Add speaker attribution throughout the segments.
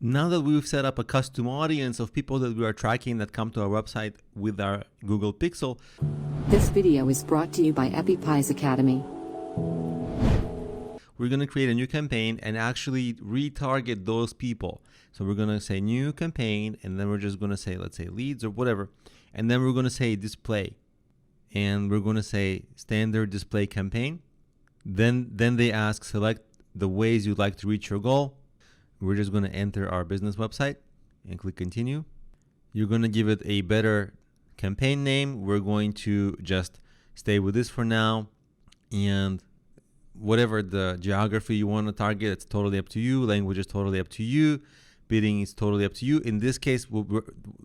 Speaker 1: Now that we've set up a custom audience of people that we are tracking that come to our website with our Google Pixel,
Speaker 2: This video is brought to you by EpiPies Academy.
Speaker 1: we're going to create a new campaign and actually retarget those people. So we're going to say new campaign, and then we're just going to say, let's say leads or whatever. And then we're going to say display, and we're going to say standard display campaign. Then they ask, select the ways you'd like to reach your goal. We're just going to enter our business website and click continue. You're going to give it a better campaign name. We're going to just stay with this for now, and whatever the geography you want to target, it's totally up to you. Language is totally up to you. Bidding is totally up to you. In this case,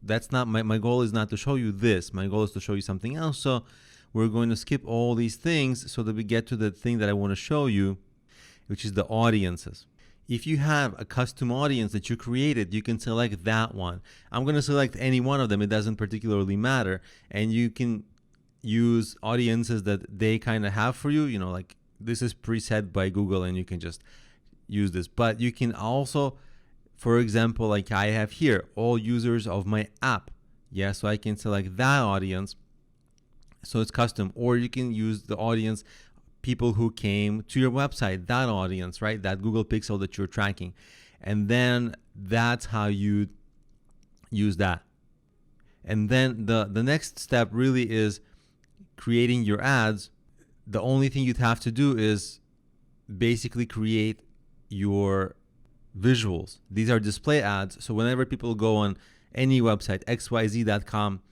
Speaker 1: that's not my goal is not to show you this. My goal is to show you something else. So we're going to skip all these things so that we get to the thing that I want to show you, which is the audiences. If you have a custom audience that you created, you can select that one. I'm going to select any one of them. It doesn't particularly matter. And you can use audiences that they kind of have for you. You know, like this is preset by Google and you can just use this. But you can also, for example, like I have here, all users of my app. Yeah, so I can select that audience. So it's custom. Or you can use the audience people who came to your website, that audience, right? That Google Pixel that you're tracking. And then that's how you use that. And then the next step really is creating your ads. The only thing you'd have to do is basically create your visuals. These are display ads. So whenever people go on any website, xyz.com,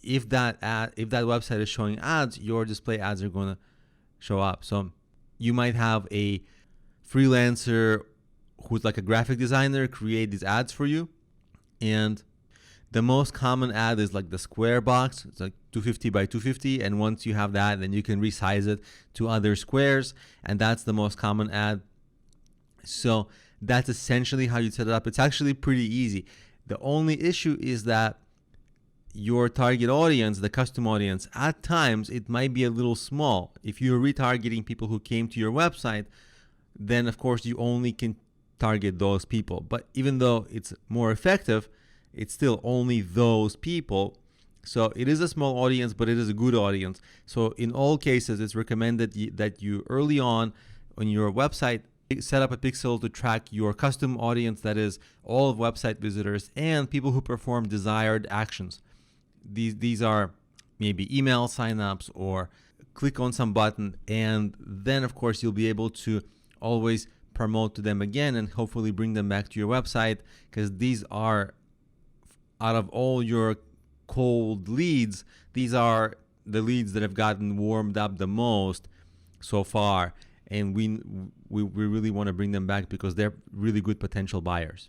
Speaker 1: if that website is showing ads, your display ads are going to show up. So you might have a freelancer who's like a graphic designer create these ads for you, and the most common ad is like the square box. It's like 250 by 250, and once you have that, then you can resize it to other squares, and that's the most common ad. So that's essentially how you set it up. It's actually pretty easy. The only issue is that your target audience, the custom audience, at times it might be a little small. If you're retargeting people who came to your website, then of course you only can target those people. But even though it's more effective, it's still only those people. So it is a small audience, but it is a good audience. So in all cases, it's recommended that you early on your website set up a pixel to track your custom audience, that is all of website visitors and people who perform desired actions. These are maybe email signups or click on some button, and then of course you'll be able to always promote to them again and hopefully bring them back to your website, because these are, out of all your cold leads, these are the leads that have gotten warmed up the most so far, and we really want to bring them back because they're really good potential buyers.